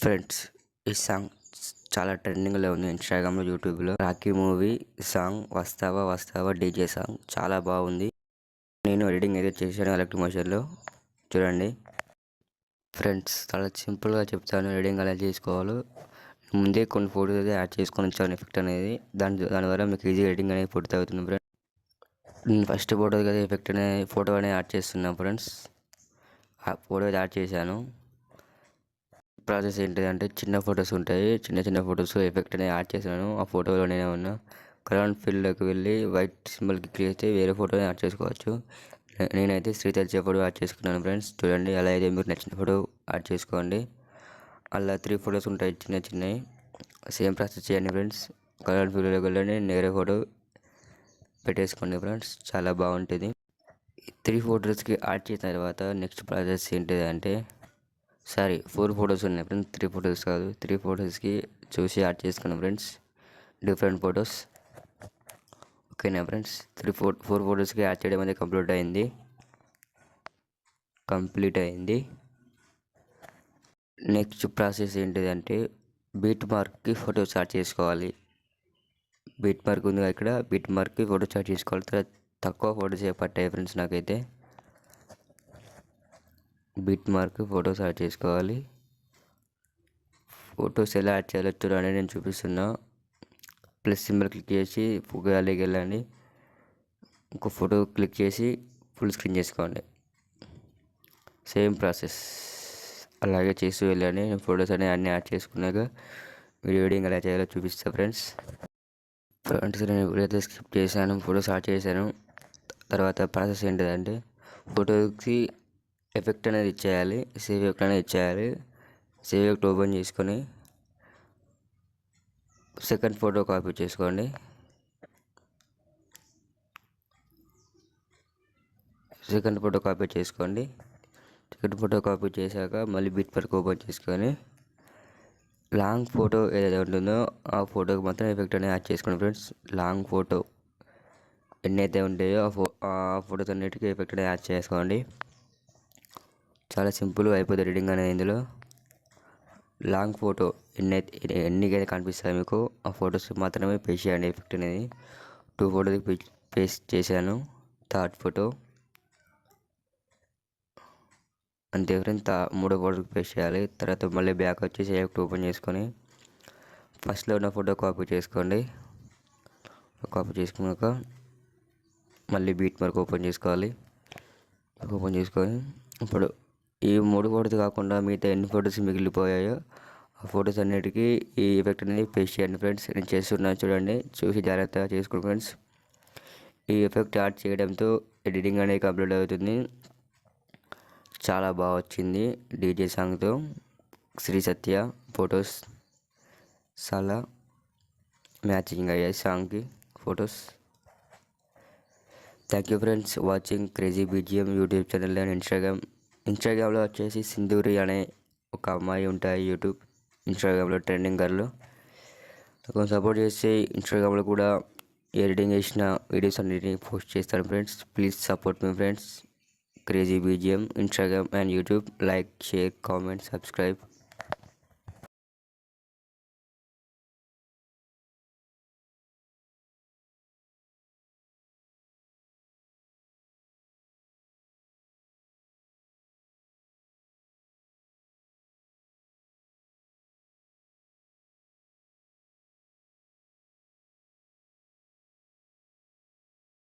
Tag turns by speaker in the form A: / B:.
A: Friends, ఈ song చాలా ట్రెండింగ్లో ఉంది ఇన్స్టాగ్రామ్లో, యూట్యూబ్లో. రాఖీ మూవీ సాంగ్ వస్తావా వస్తావా డీజే సాంగ్ చాలా బాగుంది. నేను ఎడిటింగ్ అయితే చేశాను ఎలక్ట్రిక్ మోషన్లో, చూడండి. ఫ్రెండ్స్, చాలా సింపుల్గా చెప్తాను ఎడిటింగ్ ఎలా చేసుకోవాలో. ముందే కొన్ని ఫోటోస్ అయితే యాడ్ చేసుకొని వచ్చాను, ఎఫెక్ట్ అనేది. దానివల్ల మీకు ఈజీగా ఎడిటింగ్ అనేది పూర్తి అవుతుంది ఫ్రెండ్స్. ఫస్ట్ ఫోటోకి అయితే ఎఫెక్ట్ అనేది ఫోటో అనేది యాడ్ చేస్తున్నాను ఫ్రెండ్స్. ఆ ఫోటో అయితే యాడ్ చేశాను. ప్రాసెస్ ఏంటిదంటే, చిన్న ఫొటోస్ ఉంటాయి, చిన్న ఫొటోస్ ఎఫెక్ట్ అనేది యాడ్ చేశాను. ఆ ఫోటోలో నేనే ఉన్నా. కలర్ ఫీల్డ్లోకి వెళ్ళి వైట్ సింబల్ క్లిక్ చేస్తే వేరే ఫోటోని యాడ్ చేసుకోవచ్చు. నేనైతే శ్రీతేజ ఫోటో యాడ్ చేసుకున్నాను ఫ్రెండ్స్. చూడండి, అలా అయితే మీరు నచ్చిన ఫోటో యాడ్ చేసుకోండి. అలా 3 ఫొటోస్ ఉంటాయి చిన్నవి. సేమ్ ప్రాసెస్ చేయండి ఫ్రెండ్స్. కలర్ ఫీల్డ్లోకి వెళ్ళండి, వేరే ఫోటో పెట్టేసుకోండి ఫ్రెండ్స్, చాలా బాగుంటుంది. 3 ఫొటోస్కి యాడ్ చేసిన తర్వాత నెక్స్ట్ ప్రాసెస్ ఏంటిదంటే, 4 ఫొటోస్ ఉన్నాయి ఫ్రెండ్స్, 3 ఫొటోస్ కాదు. 3 ఫొటోస్కి చూసి యాడ్ చేసుకున్నాం ఫ్రెండ్స్, డిఫరెంట్ ఫొటోస్. ఓకేనా ఫ్రెండ్స్, 4 ఫొటోస్కి యాడ్ చేయడం అనేది కంప్లీట్ అయింది. నెక్స్ట్ ప్రాసెస్ ఏంటిదంటే, బీట్ మార్క్కి ఫొటోస్ యాడ్ చేసుకోవాలి. బీట్ మార్క్ ఉంది ఇక్కడ, బీట్ మార్క్కి ఫొటోస్ యాడ్ చేసుకోవాలి. తర్వాత తక్కువ ఫొటోస్ పట్టాయి ఫ్రెండ్స్ నాకైతే. బీట్ మార్క్ ఫొటోస్ యాడ్ చేసుకోవాలి. ఫొటోస్ ఎలా యాడ్ చేయాలో చూడండి, నేను చూపిస్తున్నా. ప్లస్ సింబల్ క్లిక్ చేసి గ్యాలరీకి వెళ్ళండి. ఇంకో ఫోటో క్లిక్ చేసి ఫుల్ స్క్రీన్ చేసుకోండి. సేమ్ ప్రాసెస్ అలాగే చేస్తూ వెళ్ళండి. నేను ఫొటోస్ అనేవి అన్నీ యాడ్ చేసుకున్నాక వీడియో ఎడిటింగ్ ఎలా చేయాలో చూపిస్తాను ఫ్రెండ్స్. నేను వీడియో స్కిప్ చేశాను, ఫొటోస్ యాడ్ చేశాను. తర్వాత ప్రాసెస్ ఏంటిదంటే, ఫోటోకి ఎఫెక్ట్ అనేది ఇచ్చేయాలి, సేవ్ ఎఫెక్ట్ అనేది ఇచ్చేయాలి. సేవ్ ఎఫెక్ట్ ఓపెన్ చేసుకొని సెకండ్ ఫోటో కాపీ చేసుకోండి. సెకండ్ ఫోటో కాపీ చేశాక మళ్ళీ బిట్ మార్క్ ఓపెన్ చేసుకొని లాంగ్ ఫోటో ఏదైతే ఉంటుందో ఆ ఫోటోకి మాత్రం ఎఫెక్ట్ అనేది యాడ్ చేసుకోండి ఫ్రెండ్స్. లాంగ్ ఫోటో ఎన్నైతే ఉంటాయో ఆ ఫోటోస్ అన్నిటికీ ఎఫెక్ట్ అనేది యాడ్ చేసుకోండి. చాలా సింపుల్గా అయిపోతుంది ఎడిటింగ్ అనేది. ఇందులో లాంగ్ ఫోటో ఎన్నికైతే కనిపిస్తాయి మీకు, ఆ ఫొటోస్ మాత్రమే పేస్ట్ చేయండి ఎఫెక్ట్ అనేది. 2 ఫోటోకి పేస్ట్ చేశాను. థర్డ్ ఫోటో అంతే ఫ్రెండ్స్. 3వ ఫోటోకి పేస్ట్ చేయాలి. తర్వాత మళ్ళీ బ్యాక్ వచ్చేసి ఎఫెక్ట్ ఓపెన్ చేసుకొని ఫస్ట్లో ఉన్న ఫోటో కాపీ చేసుకోండి. కాపీ చేసుకున్నాక మళ్ళీ బీట్ మార్క్ ఓపెన్ చేసుకొని ఇప్పుడు ఈ 3 ఫోటోస్ కాకుండా మిగతా ఎన్ని ఫొటోస్ మిగిలిపోయాయో ఆ ఫొటోస్ అన్నిటికీ ఈ ఎఫెక్ట్ అనేది పేస్ట్ చేయండి ఫ్రెండ్స్. నేను చేస్తున్నాను, చూడండి, చూసి జాగ్రత్తగా చేసుకోండి ఫ్రెండ్స్. ఈ ఎఫెక్ట్ యాడ్ చేయడంతో ఎడిటింగ్ అనేది కంప్లీట్ అవుతుంది. చాలా బాగా వచ్చింది డీజే సాంగ్తో. శ్రీ సత్య ఫొటోస్ చాలా మ్యాచింగ్ అయ్యాయి సాంగ్కి photos. Thank you friends watching crazy BGM YouTube channel and ఇన్స్టాగ్రామ్లో వచ్చేసి సింధూరి అనే ఒక అమ్మాయి ఉంటాయి, ఇన్స్టాగ్రామ్లో ట్రెండింగ్ గర్ల్. కొంచెం సపోర్ట్ చేస్తే ఇన్స్టాగ్రామ్లో కూడా ఎడిటింగ్ చేసిన వీడియోస్ అన్నిటిని పోస్ట్ చేస్తాను friends. Please support me friends. Crazy BGM Instagram and YouTube. Like, share, comment, subscribe.